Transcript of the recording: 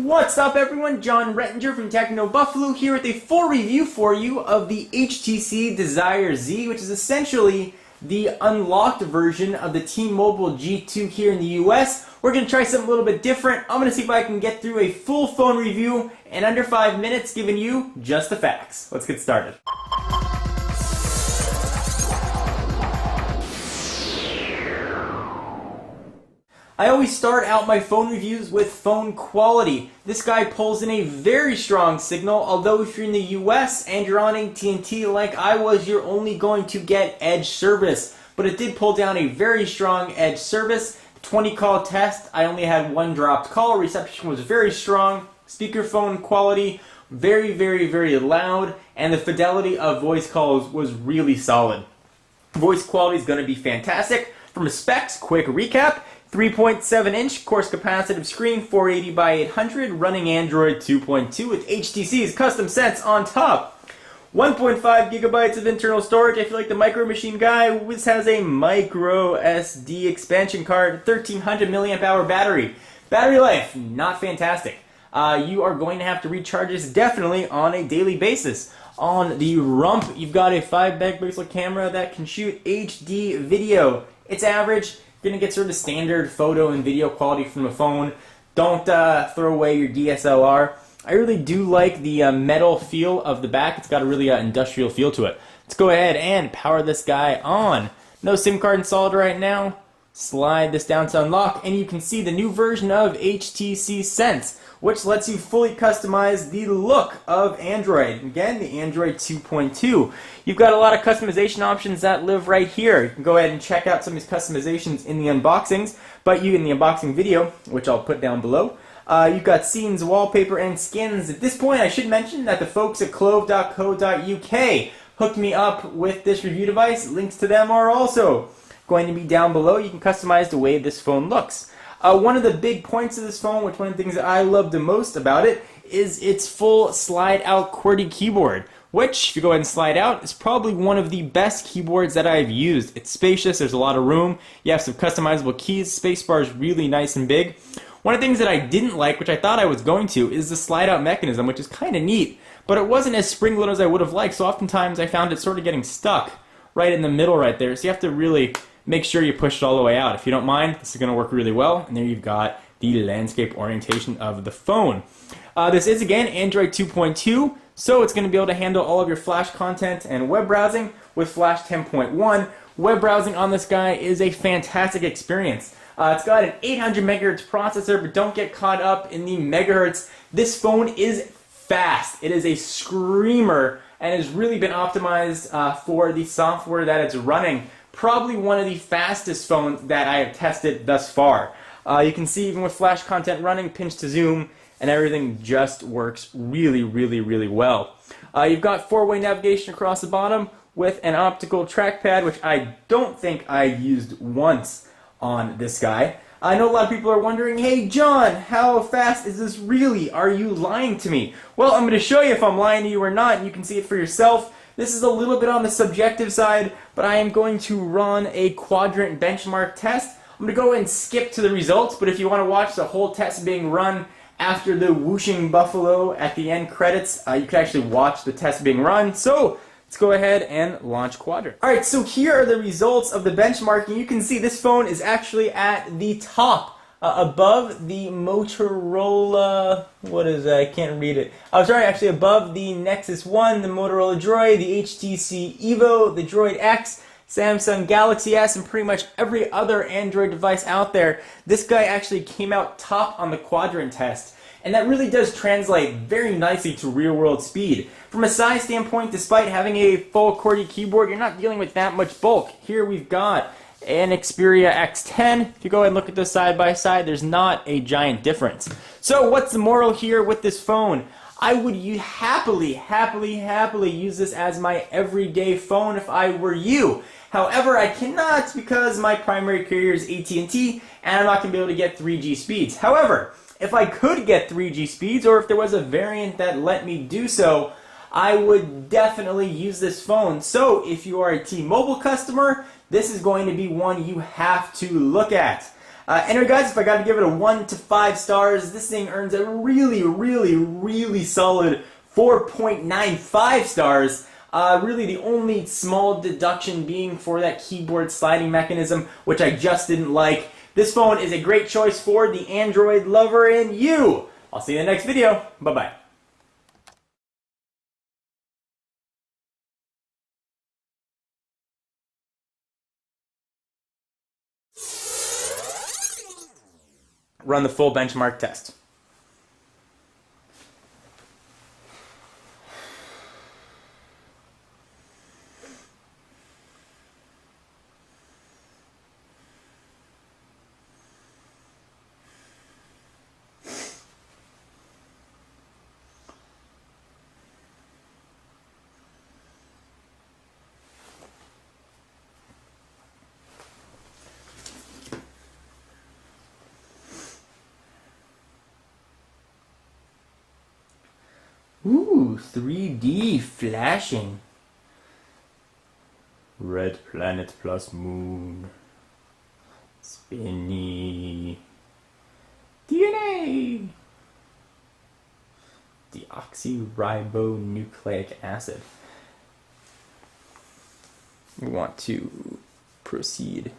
What's up everyone, John Rettinger from Techno Buffalo here with a full review for you of the HTC Desire Z, which is essentially the unlocked version of the T-Mobile G2 here in the US. We're going to try something a little bit different. I'm going to see if I can get through a full phone review in under 5 minutes, giving you just the facts. Let's get started. I always start out my phone reviews with phone quality. This guy pulls in a very strong signal, although if you're in the US and you're on AT&T like I was, you're only going to get Edge service. But it did pull down a very strong Edge service. 20 call test, I only had one dropped call. Reception was very strong. Speakerphone quality, very loud. And the fidelity of voice calls was really solid. Voice quality is going to be fantastic. From specs, quick recap. 3.7-inch coarse capacitive screen, 480 by 800, running Android 2.2 with HTC's custom sets on top. 1.5 gigabytes of internal storage. I feel like the Micro Machine guy. This has a micro SD expansion card, 1300 milliamp hour battery. Battery life, not fantastic. You are going to have to recharge this definitely on a daily basis. On the rump, you've got a 5 megapixel camera that can shoot HD video. It's average. You're going to get sort of standard photo and video quality from a phone. Don't throw away your DSLR. I really do like the metal feel of the back. It's got a really industrial feel to it. Let's go ahead and power this guy on. No SIM card installed right now. Slide this down to unlock, and you can see the new version of HTC Sense, which lets you fully customize the look of Android. Again, the Android 2.2. You've got a lot of customization options that live right here. You can go ahead and check out some of these customizations in the unboxings, but in the unboxing video, which I'll put down below. You've got scenes, wallpaper, and skins. At this point, I should mention that the folks at clove.co.uk hooked me up with this review device. Links to them are also going to be down below. You can customize the way this phone looks. One of the big points of this phone, which one of the things that I love the most about it, is its full slide-out QWERTY keyboard, which, if you go ahead and slide out, is probably one of the best keyboards that I've used. It's spacious, there's a lot of room, you have some customizable keys, spacebar is really nice and big. One of the things that I didn't like, which I thought I was going to, is the slide-out mechanism, which is kind of neat, but it wasn't as spring-loaded as I would have liked, so oftentimes I found it sort of getting stuck right in the middle right there, so you have to really make sure you push it all the way out. If you don't mind, this is going to work really well. And there you've got the landscape orientation of the phone. This is, again, Android 2.2, so it's going to be able to handle all of your Flash content and web browsing with Flash 10.1. Web browsing on this guy is a fantastic experience. It's got an 800 megahertz processor, but don't get caught up in the megahertz. This phone is fast. It is a screamer and has really been optimized for the software that it's running. Probably one of the fastest phones that I have tested thus far. You can see even with Flash content running, pinch to zoom, and everything just works really well. You've got 4-way navigation across the bottom with an optical trackpad, which I don't think I used once on this guy. I know a lot of people are wondering, hey John, how fast is this really? Are you lying to me? Well, I'm going to show you if I'm lying to you or not, and you can see it for yourself. This is a little bit on the subjective side, but I am going to run a quadrant benchmark test. I'm going to go and skip to the results, but if you want to watch the whole test being run after the whooshing buffalo at the end credits, you can actually watch the test being run. So let's go ahead and launch Quadrant. Alright, so here are the results of the benchmarking. You can see this phone is actually at the top. Above the Motorola, what is that? I can't read it. Oh, sorry, actually above the Nexus 1, the Motorola Droid, the HTC Evo, the Droid X, Samsung Galaxy S, and pretty much every other Android device out there. This guy actually came out top on the Quadrant test. And that really does translate very nicely to real-world speed. From a size standpoint, despite having a full QWERTY keyboard, you're not dealing with that much bulk. Here we've got an Xperia X10. If you go ahead and look at this side by side, there's not a giant difference. So what's the moral here with this phone? I would happily use this as my everyday phone if I were you. However, I cannot because my primary carrier is AT&T and I'm not going to be able to get 3G speeds. However, if I could get 3G speeds, or if there was a variant that let me do so, I would definitely use this phone. So if you are a T-Mobile customer, this is going to be one you have to look at. Anyway, guys, if I got to give it a 1 to 5 stars, this thing earns a really, really, really solid 4.95 stars. Really, the only small deduction being for that keyboard sliding mechanism, which I just didn't like. This phone is a great choice for the Android lover in you. I'll see you in the next video. Bye-bye. Run the full benchmark test. Ooh, 3D flashing. Red planet plus moon. Spinny. DNA. Deoxyribonucleic acid. We want to proceed